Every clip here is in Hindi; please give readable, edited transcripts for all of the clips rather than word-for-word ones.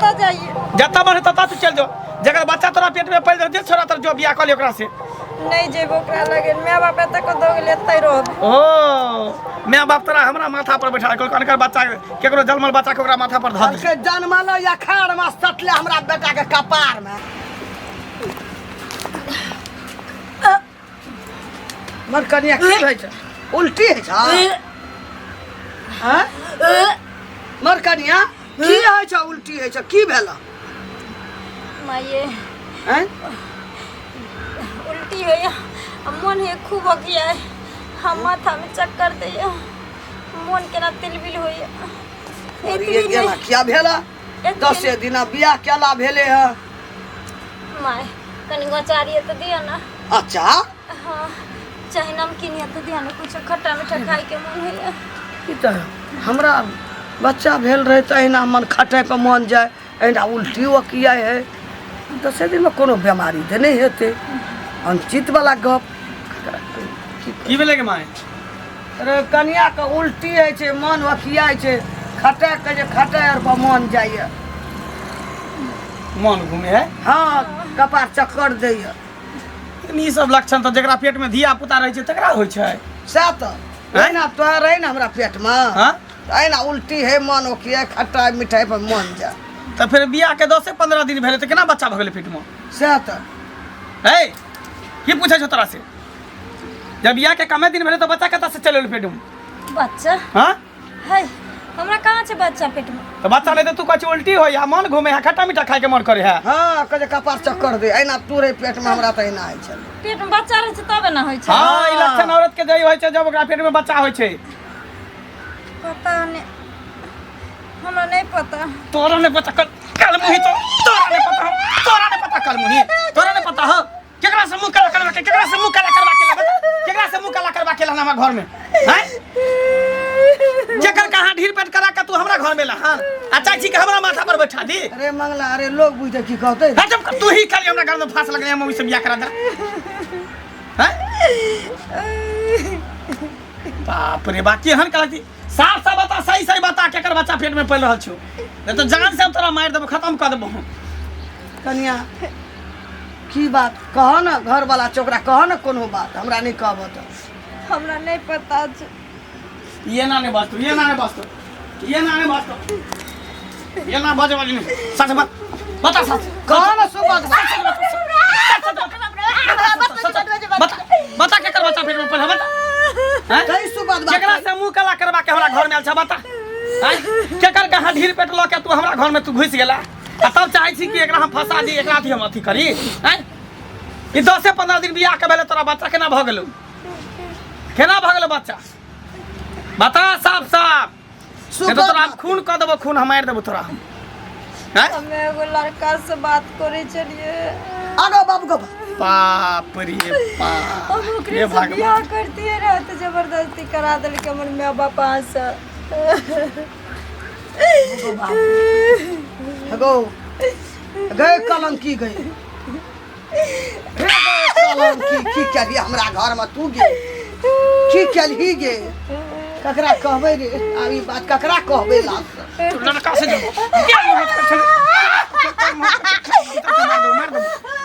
जता जाइए जता मन तता तू चल जो जगर बच्चा तोरा पेट में पड़ दे छोरा तर जो बियाह कर ले ओकरा से नहीं जेबो ओकरा लगे मैं बाप तक दो लेते रहब ओ मैं बाप तोरा हमरा माथा पर बैठा कल कनकर बच्चा केकरो जन्मल बच्चा के ओकरा माथा पर ध दे के जन्मल या खाड़ में सटले हमरा बेटा के कपार में मर कनिया की होय छै उल्टी है छै हैं मर कनिया की होय छै उल्टी है छै की भेला माये हैं उल्टी है मन है खूब अगिया है हम माथा में चक्कर दे मन केना तिलबिल होय और ये गेला क्या भेला 10 दिन बियाह केला भेले है माय कनी गोचारिए तो दिया ना अच्छा हां चाहे नमकीन है तो दिया ना कुछ खट्टा मीठा खाए के मन है ई त हमरा बच्चा भेल रहे त एना मन खटे पे मन जाए एना उल्टी किया है 10 दिन में कोनो बीमारी दे नहीं हेते अनचित वाला गप की भेले के माय अरे कन्या के उल्टी है छे मन वकिया छे खटे के जे खटे और पर मन जाइए मन घूमे है हाँ कपार चक्कर दैए ई सब लक्षण तो जकरा पेट में धिया पुता रहे छै तकरा होय छै सैह तो एना तो रहे ना हमरा पेट में हां एना उल्टी है मन वकिया खट्टा मिठाई पर मन जा तो फिर बियाह के 10 से 15 दिन भेले त केना बच्चा भ गेले पेट में सैह तो ए की पूछे छ तोरा से जब बियाह के कमे दिन भेले तो बच्चा कता से चलल पेट में बच्चा हां है हमरा कहाँ छे बच्चा पेट में तो बच्चा ले तू कछ उल्टी हो या मन घूमे है खट्टा मीठा खाए के मन करे है हाँ कहे कपार चक्कर दे एना तूरे पेट में हमरा त एना है छे पेट में बच्चा रहे छै तब ना होय छै हां ई लक्षण औरत के जई होय छै जब ओकरा पेट में बच्चा होय छै पता नहीं हमरा नहीं पता तोरा ने पता कल मुही तो तोरा ने पता कल मुही तोरा ने पता हो केकरा से मुंह काला करवा के केकरा से मुंह काला करवा के केकरा से मुंह काला करवा के लाना हमरा घर में हैं जेकर कहां ढीर पेट करा के तू हमरा घर में ला हां आ चाची के हमरा माथा पर बैठा दी अरे मंगला अरे लोग बुझे की कहते हां जब तू ही खाली हमरा घर में फांस लगले मम्मी से बियाह करा दे हैं बाप रे बाकी हन कहती साफ साफ बता सही सही बता केकर बच्चा पेट में पड़ रहल छौ नहीं तो जान से हम तोरा मार देबो खत्म कर देबो कन्या की बात कह ना घर वाला चोकरा कह ना कोनो बात हमरा नहीं कहब तो हमरा नहीं पता छै ये ना ने बस तू ये ना ने बस तू ये ना ने बस तू ये ना बाजे वाली नहीं सच बात बता सच कह ना सो बात बता केकर बच्चा पेट में पड़ बता हैं कई सो बात केकरा से मुंह काला करवा के हमरा घर में आल छ बता हैं केकर कहां ढीर पेट ल के तू हमरा घर में तू घुस गेला आ तब चाहै छी कि एकरा हम फंसा दी एकरा थी हम अथी करी हैं ई 10 से 15 दिन बियाह के भेले तोरा बच्चा केना भ गेलौ बच्चा बता साफ साफ नहीं तो तोरा खून क देबो खून हम मार देबो तोरा हैं हम एगो लड़का से बात करे चलिए आगो बाबू को बाप रे बाप हम ओकरे से बियाह करती है रहे तो जबरदस्ती करा देल के हमर माँ बाप से गो गए कलम की गई कलम की क्या दिया हमरा घर में तू गे की कलही गे ककरा कहबे रे आबी बात ककरा कहबे लास्ट तू लड़का से क्या मोहब्बत कर छले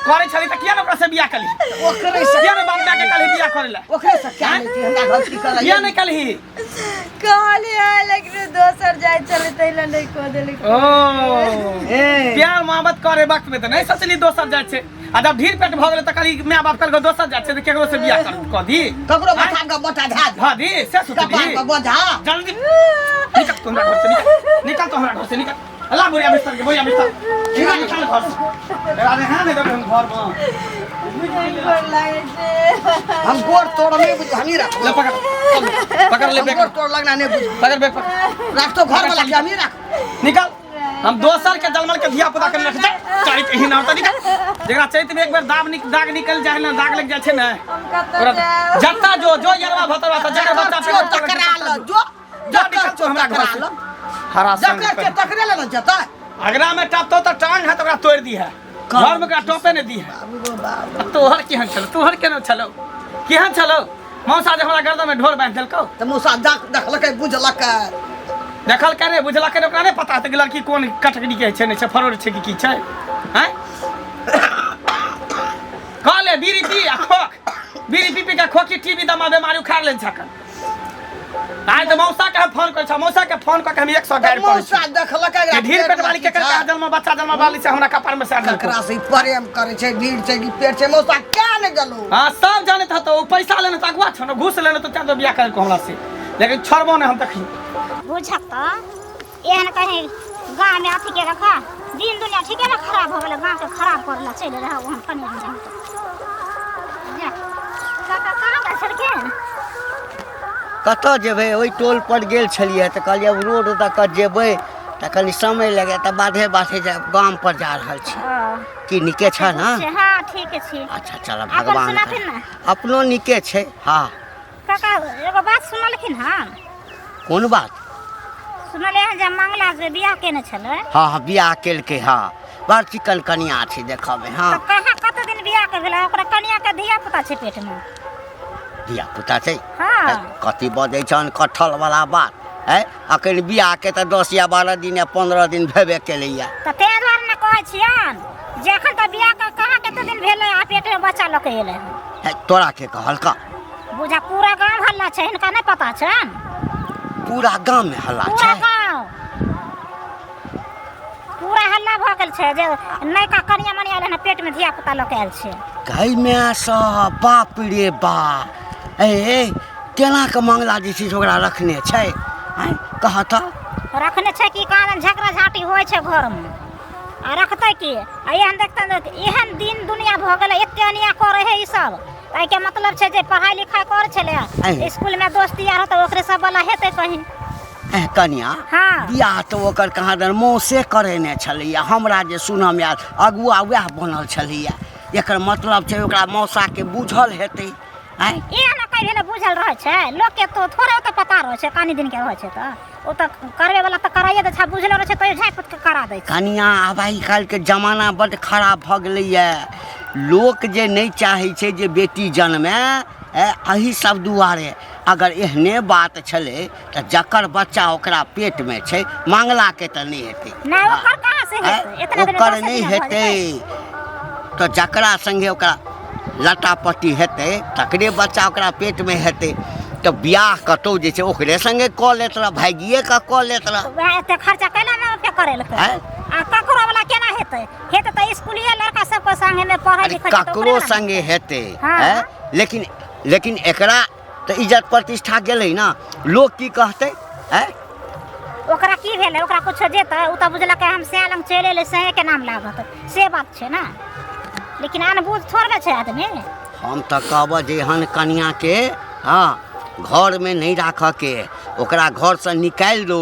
करे छली त किया न ओकरा से बियाह कली ओकरे से किया न बाप के कली बियाह करेला ओकरे से क्या नहीं थी हमरा गलती कर किया नहीं कली कहली है लेकिन दोसर जाय चले तैला नहीं कह देली ओ प्यार मोहब्बत करे वक्त में त नहीं सोचली दोसर जाय छे आ जब ढीर पेट भ गेले त कली माय बाप कर दोसर जाय छे त केकरो से बियाह कर क दी ककरो माथा का बोटा धा धा दी से सुत दी कपार का बोझा जल्दी निकल तुम घर से निकल तो हमरा घर से निकल अल्लाह बुढ़िया बिस्तर के बुढ़िया बिस्तर निकल घर से अरे हां नहीं तो हम घर में गोर लागे छे हम गोर तोड़ नहीं बुझ हमी रख ले पकड़ ले गोर तोड़ लगना नहीं बुझ पकड़ बैग पकड़ रख तो घर वाला हमी रख निकल हम दोसर के जलमल के धिया पुता के रख चाहिए ही ना होता निकल जेकरा चाहिए में एक बार दाग निकल जाए ना दाग लग जाए छे ना हम कत जाए जत्ता जो यरवा भतरवा त जकर बच्चा पे टकरा लो जो निकल तो हमरा घर से हरासन जकर के टकरे ले जता अगरा में टपतो त टांग है तो ओकरा तोड़ दी है घर में ओकरा टोपे ने दी है तोहर केहन छलो तोहर केना छलो केहन छलो मौसा जे हमरा गर्दन में ढोर बांध देलकौ त मुसा देखलकै बुझलकै देखल के रे बुझला के ओकरा नहीं पता त लड़की कोन कैटेगरी के छै नहीं छै फरोड छै कि छै हैं कहले बीड़ी पी आ खोक बीड़ी पी के खोकी टीवी दमा बीमारी उखाड़ ले छकन आइ त मौसा के फोन कर छ मौसा के फोन क के हम 100 गाड़ी पर मौसा देखलक के ढीर पेट वाली के करका जन्म बच्चा जन्म वाली से हमरा कपार में से ककरा से प्रेम करे छै भीड़ छै कि पेट छै मौसा क्या ने गेलो हां सब जानत हतो पैसा लेने त अगवा छ न घूस लेने त त बियाह कर को हमरा से लेकिन छोड़बो ने हम देखी बुझत त एहन कहीं गाँव में अथी के रखा दिन दुनिया ठीके ना खराब हो गेल गाँव के खराब करला चल रहा वहां कनी काका कहाँ गए छलके कतऽ जेबै ओहि टोल पर गेल छलियै तऽ कहलियै रोड दऽ कऽ जेबै तऽ कनि समय लगे तऽ बाधे बाधे गाम पर जा रहल छी कि नीके छ ना हाँ ठीक छै अच्छा चल भगवान अपनो नीके छै हाँ काका एगो बात सुनलखिन हम कोन बात सुनले हैं जब मंगला से बियाह केने छले हाँ हाँ बियाह केलकै हाँ बड़ चिकन कनिया छै देखबे हाँ तो कहाँ कत दिन बियाह के भेला ओकरा कनिया के धिया पुता छै पेट में धिया पुता छै हाँ कथी बजै छन कटहल वाला बात है अखन बियाह के तऽ 10 या 12 दिन या 15 दिन भेबे केलैया तऽ ते द्वारे ने कहै छियन जे एखन तऽ बियाह के कहाँ कते दिन भेलै आ पेट में बच्चा लके एलै है तोरा के कहलका बुझा पूरा गांव हल्ला छै हिनका नहीं पता छन पूरा गांव में हल्ला पूरा छै गांव पूरा हल्ला भ गेल छै जे नयका कनिया मनिया एलै पेट में धिया पुता लके आयल छै गई में सब बाप रे बाप ए केना के मंगला जी छी ओकरा रखने छै हैं कहा था रखने छै कि कारण झगड़ा झाटी होइ छै घर में आ रखते की आ एहन देखते एहन दिन दुनिया भ गेलै एते अनिया करे है ई सब ताई के मतलब छै जे पढ़ाई लिखाई करे छले स्कूल में दोस्ती यार त ओकरे सब वाला हेतै कहीं ए कनिया हाँ बियाह तो ओकर कहाँ दर मौसे करेने छलैया हमरा जे सुनऽ में आयल अगुआ वएह बनल छलैया एकर मतलब छै ओकरा मौसा के बुझल हेतै हैं एहन कई भेले बुझल रहे छै लोग के तो थोड़े तो पता रहे छै कानी दिन के रहे छै त ओ त करबे वाला त कराइए दे छै बुझल रहे छै तो झाँप के करा दे छै कनिया आब आइ काल्हि के जमाना बड़ खराब भ गेलैया लोक जे नहीं चाहे छै जे बेटी जन्मे एही सब दुआरे अगर एहने बात छले त जकर बच्चा ओकरा पेट में छै मंगला के त नहीं हेतै नहीं ओकर कहां से हेतै इतना दिन ओकर नहीं हेतै तो जकरा संगे ओकरा लटापट्टी हेतै तकरे बच्चा ओकरा पेट में हेतै तो बियाह कतौ जे छै ओकरे संगे क लेत रह भागिए का क लेत रह वह एते खर्चा कैला में पे करे लके आ ककरो वाला केना हेतै हेतै त स्कूलिया लड़का सब के संगे में पढ़ाई लिखाई ककरो संगे हेतै हाँ। लेकिन एकरा तो इज्जत प्रतिष्ठा गेलै ना लोग की कहतै हैं ओकरा की भेलै ओकरा कुछ जेतै उ त बुझलक हम से लंग चले ले से के नाम लागत से बात छै ना लेकिन अनबुझ थोड़े छै आदमी हम तो कहब जे हन कनिया के हाँ घर में नहीं राख के ओकरा घर से निकाल दो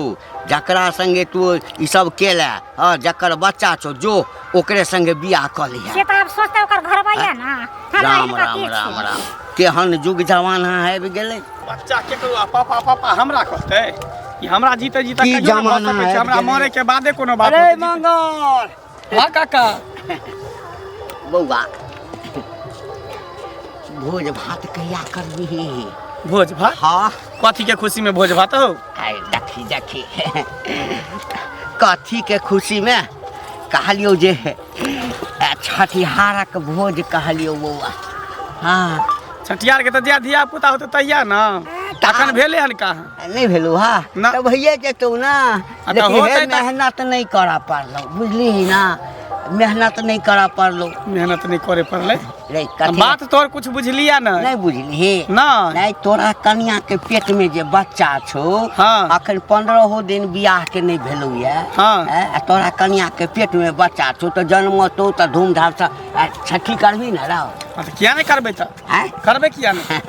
जकरा संगे तू ई सब केला हाँ जकर बच्चा छो जो ओकरे संगे बियाह क लिया से त अब सोचते ओकर घर भैया ना राम राम राम राम केहन जुग जमाना है गेलै बच्चा केकरो पापा पापा हमरा कहते कि हमरा जीते जीते की कहियो न जमाना भऽ सकै छै है हमरा गेलै। मरे के बादे कोनो बात अरे होतै जीते। मंगल हाँ काका बौआ भोज भात कहिया करबी भोज भात हाँ कथी के खुशी में भोज भात हो आइ देखी कथी के खुशी में कहलियो जे छठिहारक भोज कहलियो बौआ हाँ छठियार के तो जे धिया पुता होते तहिया ना अखन भेले हन कहाँ नहीं भेलू हा ना। तो भैया जेतौ ना तो लेकिन होतै हे तऽ- मेहनत नहीं करा पारलो बुझली ना मेहनत नहीं करा पारलो मेहनत नहीं करे पड़ले रे कथी बात तोर कुछ बुझलिया ना नहीं बुझली ना नहीं तोरा कन्या के पेट में जे बच्चा छो हाँ। अखन 15 दिन बियाह के नहीं भेलौ ये हाँ। आ तोरा कन्या के पेट में बच्चा छो तो जन्म तो धूमधाम से छठी करबी ना रहो हाँ, तो किया नहीं करबे तो हैं करबे किया नहीं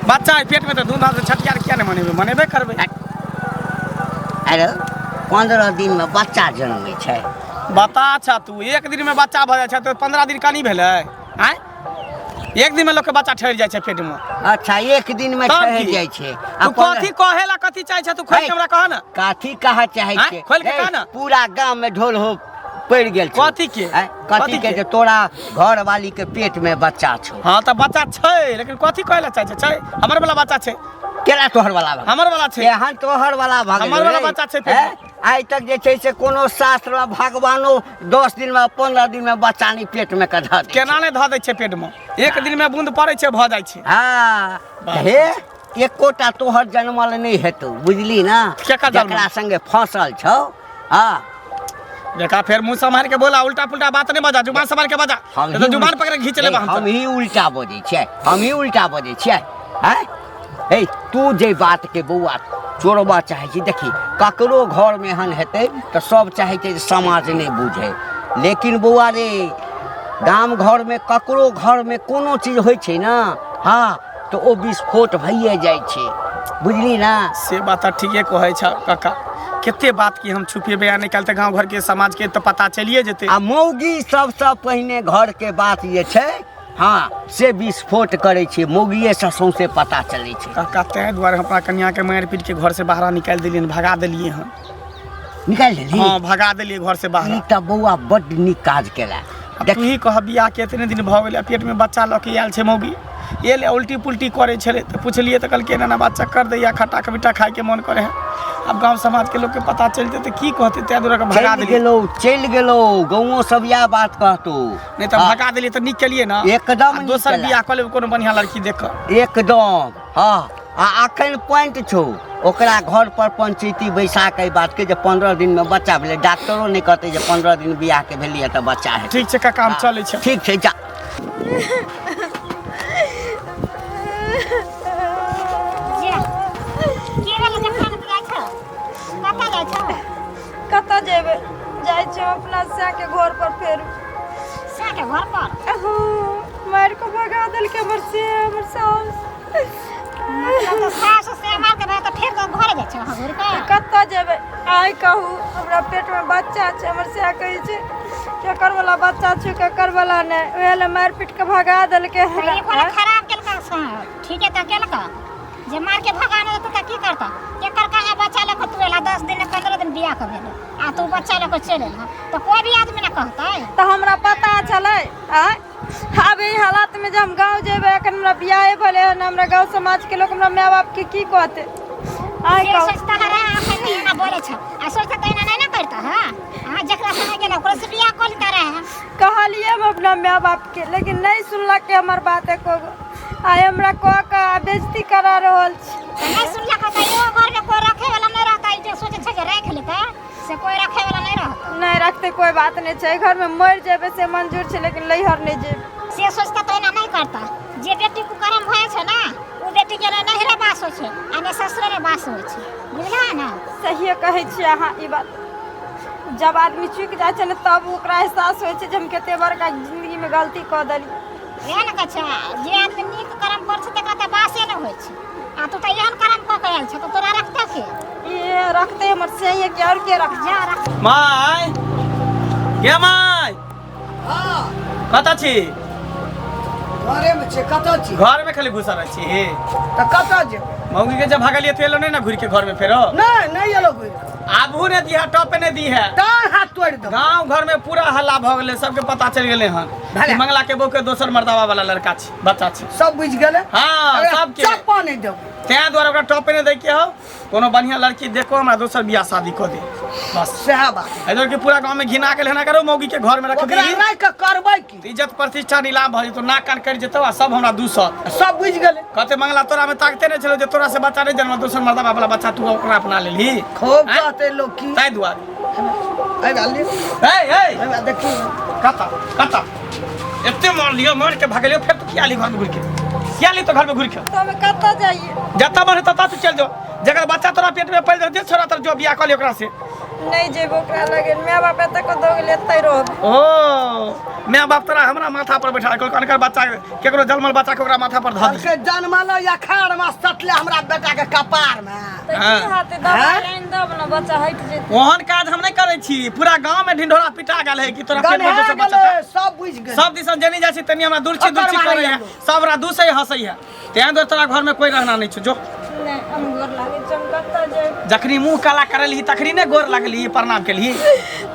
बच्चा है पेट में तो धूमधाम से छठियार किया नहीं मनेबे मनेबे करबे अरे 15 दिन में बच्चा जन्मे छै बता अच्छा तू एक दिन में बच्चा भऽ जाइ छै तो 15 दिन का नहीं भेलै आय एक दिन में लोग के बच्चा ठहर जाइ छै पेट में अच्छा एक दिन में तब ठहर की? जाइ छै तू कथी कहेला कथी चाहे छै तू खोल के हमरा कह ना काथी कहा चाहे हैं? छै खोल के हे, कहा ना। पूरा गांव में ढोल हो पड़ गेल छै कथी के? हैं? कथी कथी के के? जे तोरा घर वाली के पेट में बच्चा छौ हाँ तो बच्चा छै लेकिन कथी कहेला चाहे छै हमर वाला बच्चा छै केरा तोहर वाला भगल हमर वाला छै एहन तोहर वाला भगल हमर वाला बच्चा छै पेट में। आइ तक जे छै से कोनो शास्त्र में भगवानो 10 दिन में 15 दिन में बच्चा नहीं पेट में कधा केना नहि धऽ दै छै पेट में, एक दिन में बूंद पड़ै छै भऽ जाइ छै। हे एकोटा तोहर जन्मल नहीं हेतौ बुझली ना, केकर जन्मल? जकरा संगे फसल छौ। हाँ देखा फिर मुंह संभाल के बोला, उल्टा पुल्टा बात नहीं बजा, जुबान संभाल के बजा, हम तो जुबान पकड़ के खींच ले हम ही उल्टा बजै छियै, हम ही उल्टा बजै छियै। हे तू जे बात के बौआ चोरबा चाहे छी, देखी ककरो घर में एहन हेतै तो सब चाहे छै जे समाज नहीं बुझे, लेकिन बौआ रे गाम घर में ककरो घर में कोनो चीज होइ छै ना, हाँ तो ओ विस्फोट भइए जाइ छै, बुझली ना। से बात ठीके कहै छ काका, केते बात की हम छुपिए बयान निकालते गांव घर के समाज के तो पता चलिए जेते। आ मौगी सबसे पहिने घर के बात ये छै, हाँ से विस्फोट करे छै, मौगिए से सौंसे पता चले छै। काका तै दुआरे अपना कन्या के मारि पीट के घर से बाहर निकाल दिलिए, भगा दिलिए हम। निकाल लेली? हाँ भगा दिलिए घर से बाहर। ई त बौआ बड नीक काज केला। तू ही कह बियाह के इतने दिन भ गेलै, पेट में बच्चा लऽ के आयल छै मौगी, ये ले उल्टी पुल्टी करे छले तो पूछलिए तो कहलकै ना बच्चा कर दैया, खट्टा के बेटा खाए के मन करे है। अब गांव समाज के लोग के पता चलते तो की कहते, तै दुआरे भगा दिलिए। चल गेलो गाँवो सब यह बात कहतो, नहीं तो भगा दिलिए तो निक केलिए ना, एकदम दोसर बियाह कर लेब कोनो बढ़िया लड़की देख के। एकदम हाँ। आ अखन पॉइंट छो, ओकरा घर पर पंचायती बैसा के बात के जे 15 दिन में बच्चा भेले, डॉक्टरो नहीं कहते जे 15 दिन बियाह के भेलिए तो बच्चा है। ठीक छै काका हम चलै छै। ठीक छै जा। कतऽ जेबै? जाइ छी अपना से के घर पर, फेर से के घर पर मारि के भगा देलकै हमर से, हमर साउस। मतलब तो सास से मार के तो फिर घर जाइ छै घर के। कतऽ जेबै? आइ कहू हमरा पेट में बच्चा छै, हमर से कहै छै केकर वाला बच्चा छै केकर वाला नहि, ओहे ले मारि पीट के भगा देलकै। ये कोनो खराब केलका से ठीक है तो केलका जे मार के भगाने तो की करता, एकर कहा बच्चा लेके तू एला 10 दिन 15 दिन बियाह के भेले आ तू बच्चा लेके चल एला तो कोई भी आदमी ना कहता है। तो हमरा पता चले अब ई हालात में जब हम गाँव जेबै, अखन हमरा बियाह भेले हन, हमरा गाँव समाज के लोग हमरा माय बाप के की कहते? आइ ये कहू सोचता है अखन नहीं ना बोले छ आ सोचता तो ना नहीं करता है। हां जकरा समय गेला ओकरा से बियाह कर लेता रहे। कहलिए हम अपना माय बाप के, लेकिन नहीं सुनलक हमर बात एको गो। आइ हमरा कह के बेइज्जती करा रहल छी। नहीं सुनला कहता यो घर में कोई रखे वाला नहीं रहता, जो सोचे छ जे रख लेता से कोई रखे वाला नहीं रहता। नहीं रखते कोई बात नहीं छै, घर में मर जेबे से मंजूर छै, लेकिन लैहर नहीं जेबे। से सोचता तो नहीं करता, जे बेटी को कर्म भय छ ना उ बेटी के नहीं रे बास होय छै आ ने ससुर रे बास होय छै, बुझला ना। सही कहै छी अहाँ ई बात। जब आदमी चूक जाइ छै ने तब ओकरा एहसास होइ छै जे हम कते बड़का जिंदगी में गलती कऽ देली। एहन कछा जे आदमी नीक कर्म कर छै तकरा त बासे न होय छै, आ तू त एहन कर्म क के आयल छ त तोरा रखते के ये रखते हमर से ये के और के रख जा रख। माय के माय हाँ कतऽ छी? घरे में छे। कतऽ छी? घर में खाली घुसल रह छी। तो कतऽ जेबै? मौगी के जब भागलिए तो एलो नहीं ना घुर के घर में फेरो? नहीं एलो घुरि कऽ। आबू ने दिया टॉप ने दी है। डाँड़ हाथ तोड़ि दो। गांव घर में पूरा हल्ला भ गेले, सबके पता चल गेले हन भागा। मंगला के बहू के दोसर मर्दावा वाला लड़का छी, बच्चा छी। सब बुझ गेले। हाँ सबके चप्पा नहीं देबो। तै द्वारा ओकरा टॉप ने दै के हो, कोनो बढ़िया लड़की देखो हमरा दोसर बियाह शादी क दे बस। सएह बात। इधर के पूरा गांव में घिना के लेना करो, मौगी के घर में रख ओकरा दी, नहीं के करबै की? इज्जत प्रतिष्ठा नीलाम भ जेतो, नाक कान कटि जेतो आ सब हमरा दूसर। सब बुझ गेले। कहते मंगला तोरा में ताकते नहीं चलो जे तोरा से बच्चा नहीं जन्म, दोसर मर्दावा वाला बच्चा तू ओकरा अपना लेली। खूब हैं? कहते लोग की। तै दुआरे आई गाली। ए देखी कता कता एते मार लियो, मार के भागलियो, फिर तो किया ली घर में घुर के, किया ली तो घर में घुर के? तो हम कतऽ जाइए? जत्ता मन तत्ता तू चल जो, जगह बच्चा तोरा पेट में पल दे छोरा तर जो बियाह कर ले ओकरा से। नहीं जेबो ओकरा लगे, माय बाप एतऽ को दो गेले एतै रहब। ओ मैं बाप तोरा हमरा माथा पर बैठा के अनकर बच्चा केकरो जन्मल बच्चा के ओकरा माथा पर ध दे। के जन्मल या खाड़ में सटले हमरा बेटा के कपार में। तो की हाथे दवाई आनि दब ना बच्चा हट जेतै। ओहन काज हम नहीं करे छी, पूरा गांव में ढिंढोरा पिटा गेल है कि तोरा पेट में गन्हा दोसर बच्चा गेले, सब बुझ गेले। सब दिसन जनी जाइ छी तनी हमरा दूरछी ओकर दूरछी मारे करे है, जाबो। सब हमरा दूसै हंसै है। तैं तोरा घर में कोई रहना नहीं छ जो। नहीं हम गोर लागे चमकता जाए जखनी मुंह काला करली तखनी ने गोर लगली प्रणाम केली।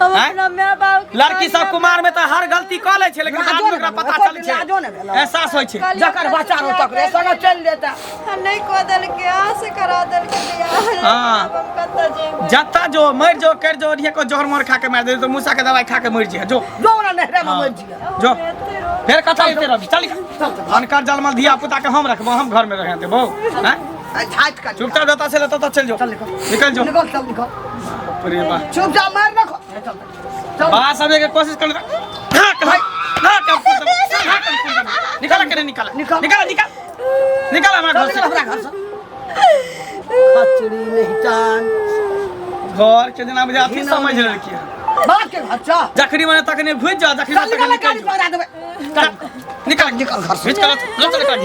हम हैं? अपना माय बाप के लड़की सब कुमार में तो हर गलती कऽ लै छै लेकिन बाद में ओकरा पता चलै छै, लाजो ने भेलो। एहसास होइ छै। जकर बच्चा रो तकरे संग चल देता। हम नहीं को दल के आ से करा दल के बियाह हाँ। हम कत्ता जेबै जत्ता जो मर जो कर जो को जोहर मोर खा के मार दे तो मूसा के दवाई खा के मर जे जो जो ना नहरे में मर जिया। जो फिर कथा एते रह चल अनकर जलमल धिया पुता के हम रखबो, हम घर में रह देबो। हैं झाट का चुपचाप जता से लेता तो चल जो, चल निकल निकल जो। निकल चल निकल अरे बा चुपचाप मार रखो चल बात सबे के कोशिश कर निकाल के निकाल निकाल। निकाल निकाल निकाल हमारा घर से। हमरा घर से खचड़ी नहीं जान घर के दिन मुझे अथी समझ लड़की बात के बच्चा जखनी मैंने तकने घुस जा जखनी चल तकने निकल निकल गाड़ी पकड़ा देबे निकाल निकल घर से निकाल